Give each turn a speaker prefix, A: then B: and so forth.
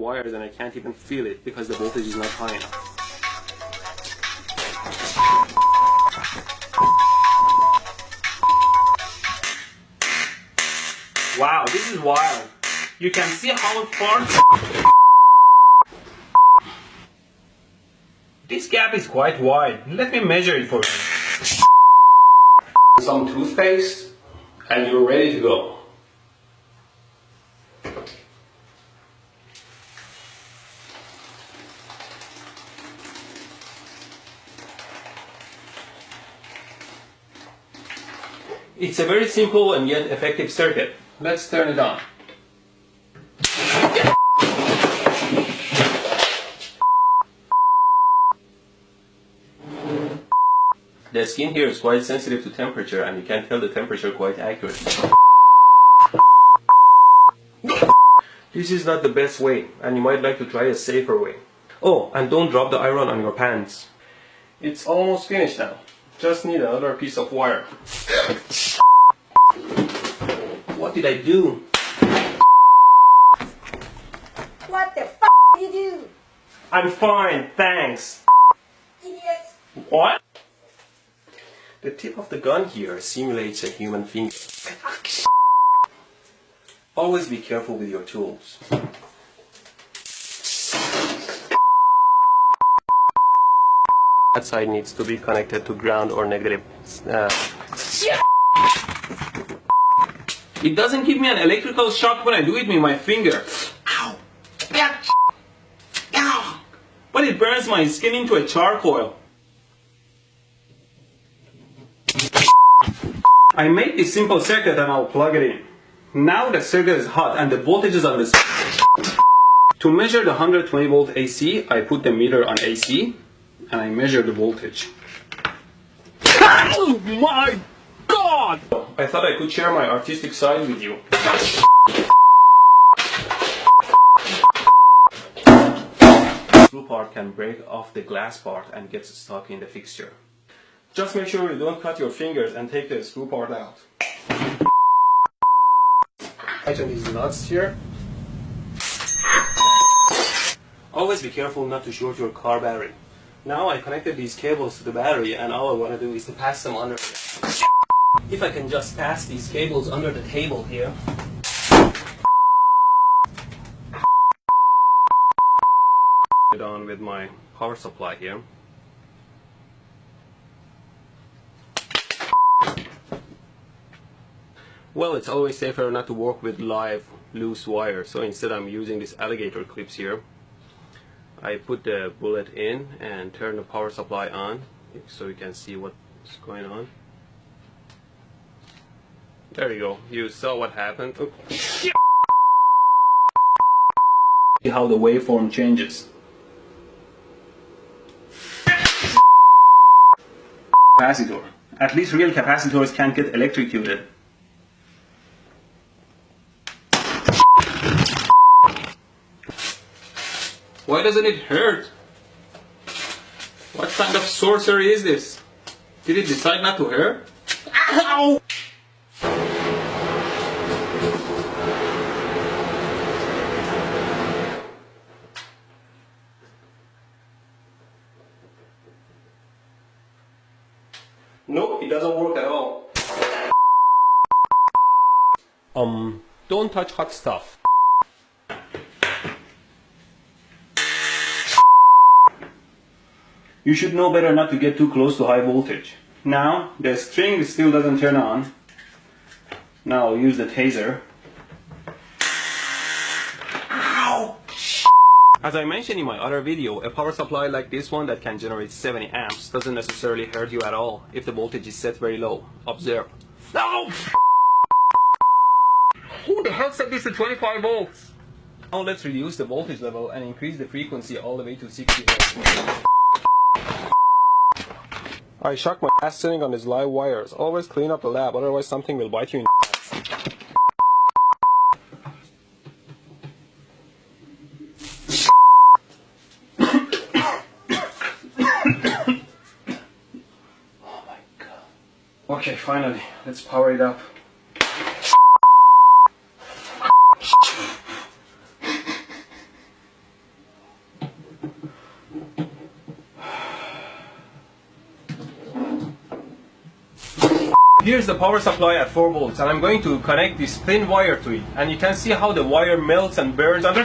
A: wires and I can't even feel it because the voltage is not high enough. Wow, this is wild. You can see how far... This gap is quite wide. Let me measure it for you. Some toothpaste and you're ready to go. It's a very simple and yet effective circuit. Let's turn it on. The skin here is quite sensitive to temperature and you can tell the temperature quite accurately. This is not the best way and you might like to try a safer way. Oh, and don't drop the iron on your pants. It's almost finished now. Just need another piece of wire. What did I do?
B: What the f*** did you do?
A: I'm fine, thanks.
B: Idiot.
A: What? The tip of the gun here simulates a human finger. Always be careful with your tools. That side needs to be connected to ground or negative. It doesn't give me an electrical shock when I do it with my finger. Ow! Ow! But it burns my skin into a charcoal. I made this simple circuit and I'll plug it in. Now the circuit is hot and the voltage is on the circuit. To measure the 120 volt AC, I put the meter on AC and I measure the voltage. Oh my God! I thought I could share my artistic side with you. The screw part can break off the glass part and gets stuck in the fixture. Just make sure you don't cut your fingers and take the screw part out. Tighten these nuts here. Always be careful not to short your car battery. Now I connected these cables to the battery and all I want to do is to pass them under here. If I can just pass these cables under the table here. It on with my power supply here. Well, it's always safer not to work with live loose wire, so instead I'm using these alligator clips here. I put the bullet in and turn the power supply on so you can see what's going on. There you go, you saw what happened. Oh. See how the waveform changes. Capacitor. At least real capacitors can't get electrocuted. Why doesn't it hurt? What kind of sorcery is this? Did it decide not to hurt? Ow! Nope, it doesn't work at all. Don't touch hot stuff. You should know better not to get too close to high voltage. Now, the string still doesn't turn on. Now I'll use the taser. Ow! As I mentioned in my other video, a power supply like this one that can generate 70 amps doesn't necessarily hurt you at all if the voltage is set very low. Observe. No! Who the hell set this to 25 volts? Now let's reduce the voltage level and increase the frequency all the way to 60 hertz. I shock my ass sitting on these live wires. Always clean up the lab, otherwise something will bite you in the ass. Oh my God. Okay, finally, let's power it up. Here's the power supply at 4 volts, and I'm going to connect this thin wire to it, and you can see how the wire melts and burns under.